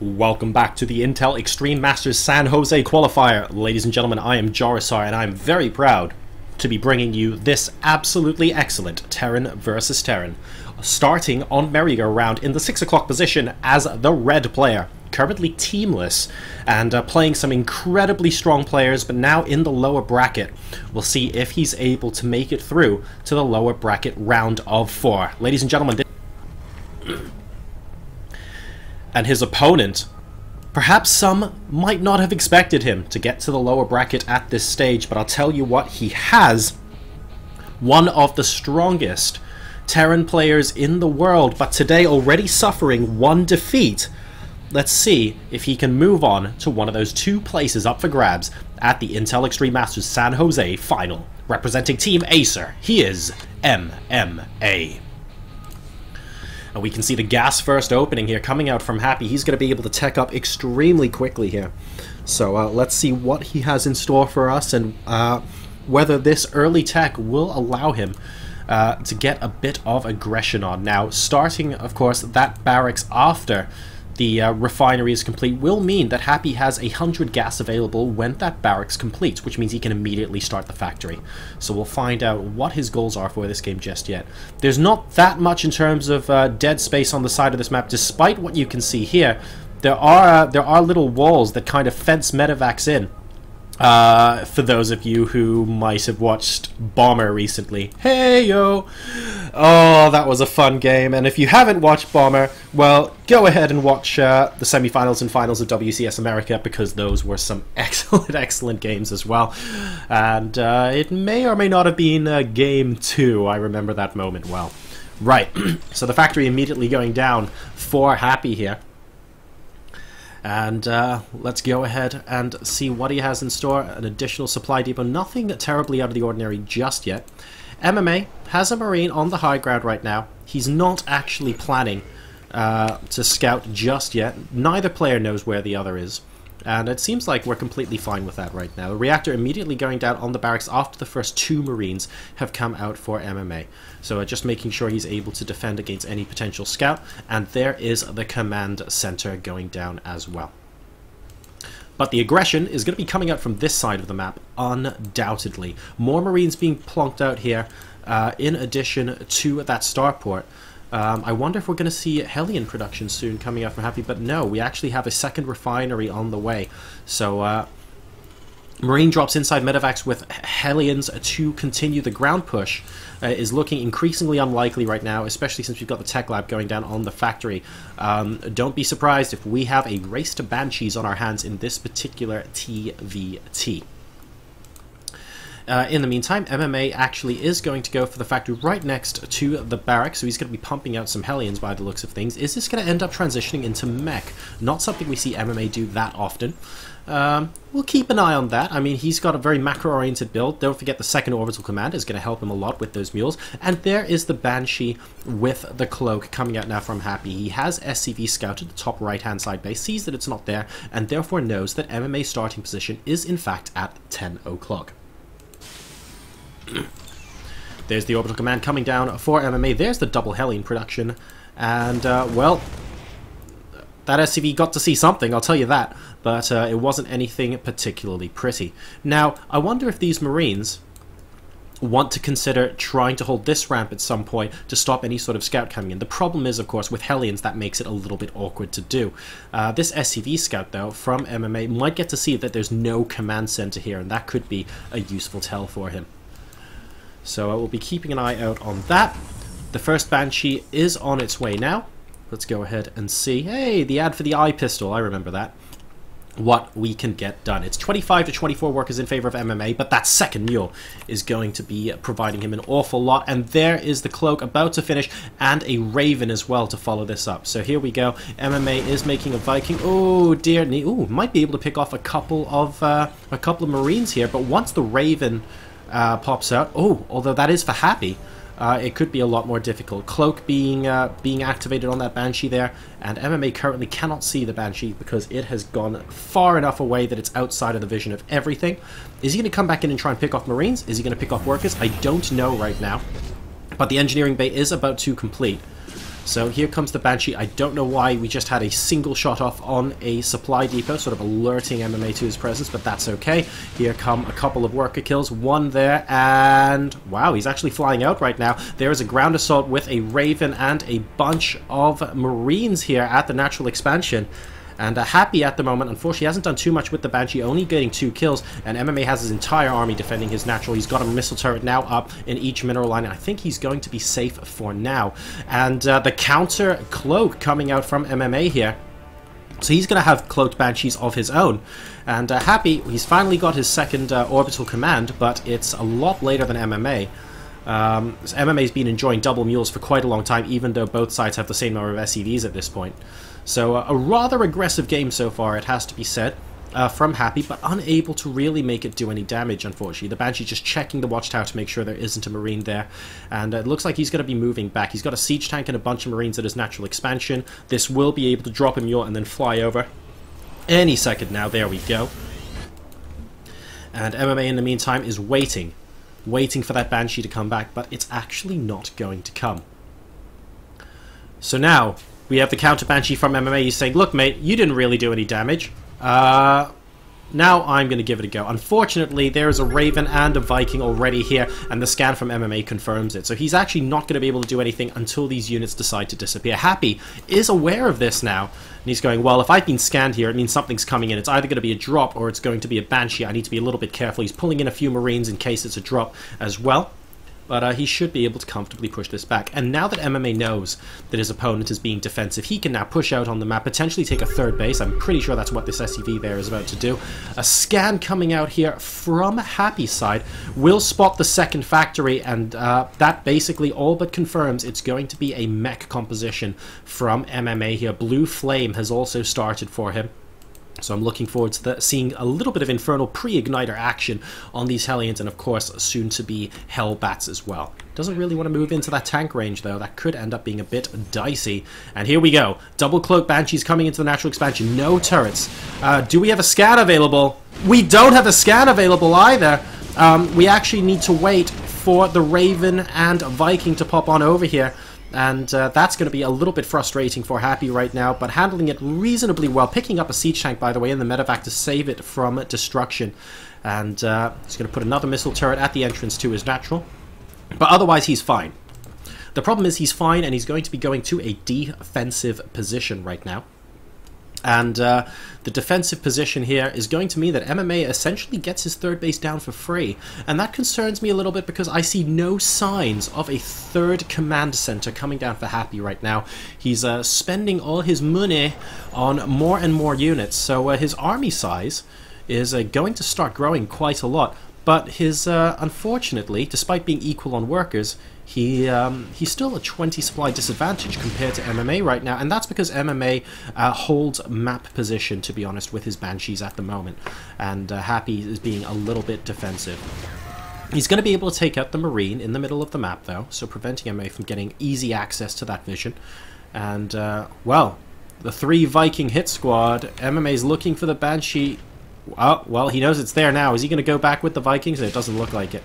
Welcome back to the Intel Extreme Masters San Jose Qualifier. Ladies and gentlemen, I am JoRoSaR, and I am very proud to be bringing you this absolutely excellent Terran versus Terran. Starting on merry-go-round in the 6 o'clock position as the red player. Currently teamless, and playing some incredibly strong players, but now in the lower bracket. We'll see if he's able to make it through to the lower bracket round of 4. Ladies and gentlemen, and his opponent, perhaps some might not have expected him to get to the lower bracket at this stage, but I'll tell you what, he has one of the strongest Terran players in the world, but today already suffering one defeat. Let's see if he can move on to one of those 2 places up for grabs at the Intel Extreme Masters San Jose final. Representing Team Acer, he is MMA. And we can see the gas first opening here coming out from Happy. He's going to be able to tech up extremely quickly here. So let's see what he has in store for us, and whether this early tech will allow him to get a bit of aggression on. Now, starting, of course, that barracks after the refinery is complete will mean that Happy has 100 gas available when that barracks completes, which means he can immediately start the factory. So we'll find out what his goals are for this game just yet. There's not that much in terms of dead space on the side of this map, despite what you can see here. There are little walls that kind of fence medevacs in. For those of you who might have watched Bomber recently. Hey yo! Oh, that was a fun game, and if you haven't watched Bomber, well, go ahead and watch the semifinals and finals of WCS America, because those were some excellent games as well. And it may or may not have been game 2, I remember that moment well. Right, so the factory immediately going down for Happy here. And let's go ahead and see what he has in store. An additional supply depot. Nothing terribly out of the ordinary just yet. MMA has a Marine on the high ground right now. He's not actually planning to scout just yet. Neither player knows where the other is. And it seems like we're completely fine with that right now. The reactor immediately going down on the barracks after the first 2 Marines have come out for MMA. So just making sure he's able to defend against any potential scout. And there is the command center going down as well. But the aggression is going to be coming out from this side of the map, undoubtedly. More Marines being plonked out here, in addition to that starport. I wonder if we're going to see Hellion production soon coming out from Happy, but no, we actually have a second refinery on the way. So, Marine drops inside medevacs with Hellions to continue the ground push is looking increasingly unlikely right now, especially since we've got the tech lab going down on the factory. Don't be surprised if we have a race to Banshees on our hands in this particular TvT. In the meantime, MMA actually is going to go for the factory right next to the barracks, so he's going to be pumping out some Hellions by the looks of things. Is this going to end up transitioning into mech? Not something we see MMA do that often. We'll keep an eye on that. I mean, he's got a very macro-oriented build. Don't forget the second orbital command is going to help him a lot with those mules. And there is the Banshee with the cloak coming out now from Happy. He has SCV scouted the top right-hand side base, sees that it's not there, and therefore knows that MMA's starting position is in fact at 10 o'clock. There's the orbital command coming down for MMA. There's the double Hellion production. And, well, that SCV got to see something, I'll tell you that. But it wasn't anything particularly pretty. Now, I wonder if these Marines want to consider trying to hold this ramp at some point to stop any sort of scout coming in. The problem is, of course, with Hellions, that makes it a little bit awkward to do. This SCV scout, though, from MMA might get to see that there's no command center here, and that could be a useful tell for him. So I will be keeping an eye out on that. The first Banshee is on its way now. Let's go ahead and see. Hey, the ad for the eye pistol, I remember that. What we can get done. It's 25 to 24 workers in favor of MMA, but that second mule is going to be providing him an awful lot. And there is the cloak about to finish, and a Raven as well to follow this up. So here we go. MMA is making a Viking. Oh dear, ooh, might be able to pick off a couple of Marines here. But once the Raven pops out, oh, although that is for Happy, it could be a lot more difficult. Cloak being activated on that Banshee there, and MMA currently cannot see the Banshee because it has gone far enough away that it's outside of the vision of everything. Is he going to come back in and try and pick off Marines? Is he going to pick off workers? I don't know right now. But the engineering bay is about to complete. So here comes the Banshee. I don't know why we just had a single shot off on a supply depot, sort of alerting MMA to his presence, but that's okay. Here come a couple of worker kills, one there, and wow, he's actually flying out right now. There is a ground assault with a Raven and a bunch of Marines here at the natural expansion. And Happy at the moment, unfortunately, hasn't done too much with the Banshee, only getting 2 kills, and MMA has his entire army defending his natural. He's got a missile turret now up in each mineral line, and I think he's going to be safe for now. And the counter cloak coming out from MMA here. So he's going to have cloaked Banshees of his own. And Happy, he's finally got his second orbital command, but it's a lot later than MMA. MMA's been enjoying double mules for quite a long time, even though both sides have the same number of SCVs at this point. So a rather aggressive game so far, it has to be said, from Happy, but unable to really make it do any damage, unfortunately. The Banshee just checking the watchtower to make sure there isn't a Marine there, and it looks like he's going to be moving back. He's got a siege tank and a bunch of Marines at his natural expansion. This will be able to drop a mule and then fly over any second now. There we go. And MMA in the meantime is waiting for that Banshee to come back, but it's actually not going to come. So now we have the counter Banshee from MMA. He's saying, look mate, you didn't really do any damage. Now I'm going to give it a go. Unfortunately, there is a Raven and a Viking already here, and the scan from MMA confirms it. So he's actually not going to be able to do anything until these units decide to disappear. Happy is aware of this now, and he's going, well, if I've been scanned here, it means something's coming in. It's either going to be a drop or it's going to be a Banshee. I need to be a little bit careful. He's pulling in a few Marines in case it's a drop as well. But he should be able to comfortably push this back. And now that MMA knows that his opponent is being defensive, he can now push out on the map, potentially take a third base. I'm pretty sure that's what this SCV there is about to do. A scan coming out here from Happy's side will spot the second factory, and that basically all but confirms it's going to be a mech composition from MMA here. Blue Flame has also started for him. So I'm looking forward to seeing a little bit of Infernal pre-igniter action on these Hellions, and of course soon to be Hellbats as well. Doesn't really want to move into that tank range though. That could end up being a bit dicey. And here we go. Double cloak Banshees coming into the natural expansion. No turrets. Do we have a scan available? We don't have a scan available either. We actually need to wait for the Raven and Viking to pop on over here. And that's going to be a little bit frustrating for Happy right now, but handling it reasonably well. Picking up a siege tank, by the way, in the medevac to save it from destruction. And he's going to put another missile turret at the entrance to his natural. But otherwise, he's fine. The problem is he's fine, and he's going to be going to a defensive position right now. And the defensive position here is going to mean that MMA essentially gets his third base down for free. And that concerns me a little bit because I see no signs of a third command center coming down for Happy right now. He's spending all his money on more and more units. So his army size is going to start growing quite a lot. But his, unfortunately, despite being equal on workers, he's still a 20 supply disadvantage compared to MMA right now, and that's because MMA holds map position, to be honest, with his Banshees at the moment, and Happy is being a little bit defensive. He's going to be able to take out the Marine in the middle of the map, though, so preventing MMA from getting easy access to that vision. And, well, the 3 Viking hit squad, MMA's looking for the Banshee. Oh, well, he knows it's there now. Is he going to go back with the Vikings? It doesn't look like it.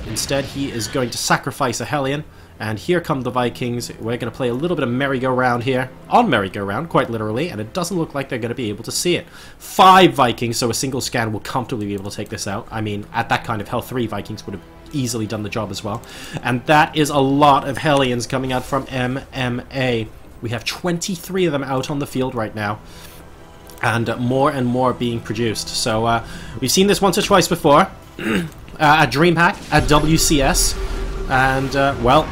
Instead, he is going to sacrifice a Hellion. And here come the Vikings. We're going to play a little bit of merry-go-round here. On merry-go-round, quite literally. And it doesn't look like they're going to be able to see it. 5 Vikings, so a single scan will comfortably be able to take this out. I mean, at that kind of health, 3 Vikings would have easily done the job as well. And that is a lot of Hellions coming out from MMA. We have 23 of them out on the field right now. And more being produced. So we've seen this once or twice before at DreamHack, at WCS, and well,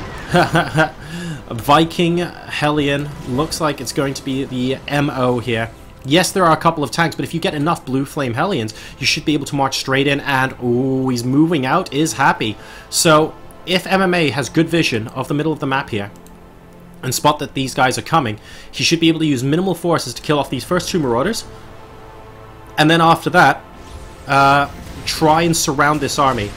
Viking Hellion looks like it's going to be the MO here. Yes, there are a couple of tanks, but if you get enough Blue Flame Hellions, you should be able to march straight in, and ooh, he's moving out, is Happy. So if MMA has good vision of the middle of the map here, and spot that these guys are coming, he should be able to use minimal forces to kill off these first 2 Marauders, and then after that try and surround this army.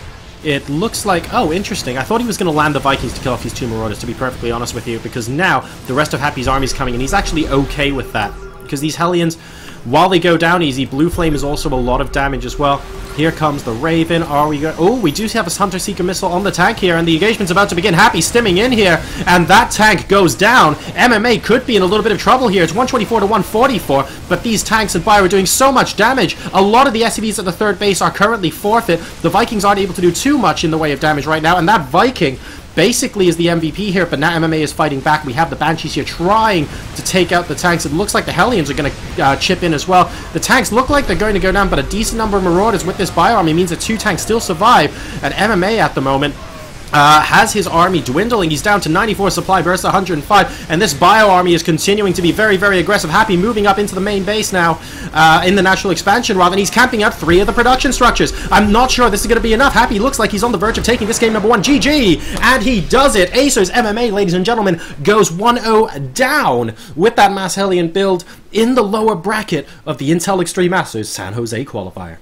It looks like, oh, interesting, I thought he was going to land the Vikings to kill off these 2 Marauders, to be perfectly honest with you, because now the rest of Happy's army is coming, and he's actually okay with that, because these Hellions, while they go down easy. Blue Flame is also a lot of damage as well. Here comes the Raven. Are we go? Oh, we do have a Hunter Seeker missile on the tank here, and the engagement's about to begin. Happy stimming in here, and that tank goes down. MMA could be in a little bit of trouble here. It's 124 to 144, but these tanks and Fire are doing so much damage. A lot of the SCVs at the third base are currently forfeit. The Vikings aren't able to do too much in the way of damage right now, and that Viking basically is the MVP here, but now MMA is fighting back. We have the Banshees here trying to take out the tanks. It looks like the Hellions are going to chip in as well. The tanks look like they're going to go down, but a decent number of Marauders with this bio army means that 2 tanks still survive. And MMA at the moment has his army dwindling. He's down to 94 supply versus 105, and this bio army is continuing to be very, very aggressive. Happy moving up into the main base now in the natural expansion rather, and he's camping out 3 of the production structures. I'm not sure this is going to be enough. Happy looks like he's on the verge of taking this game number 1. GG! And he does it! Acer's MMA, ladies and gentlemen, goes 1-0 down with that Mass Hellion build in the lower bracket of the Intel Extreme Masters San Jose qualifier.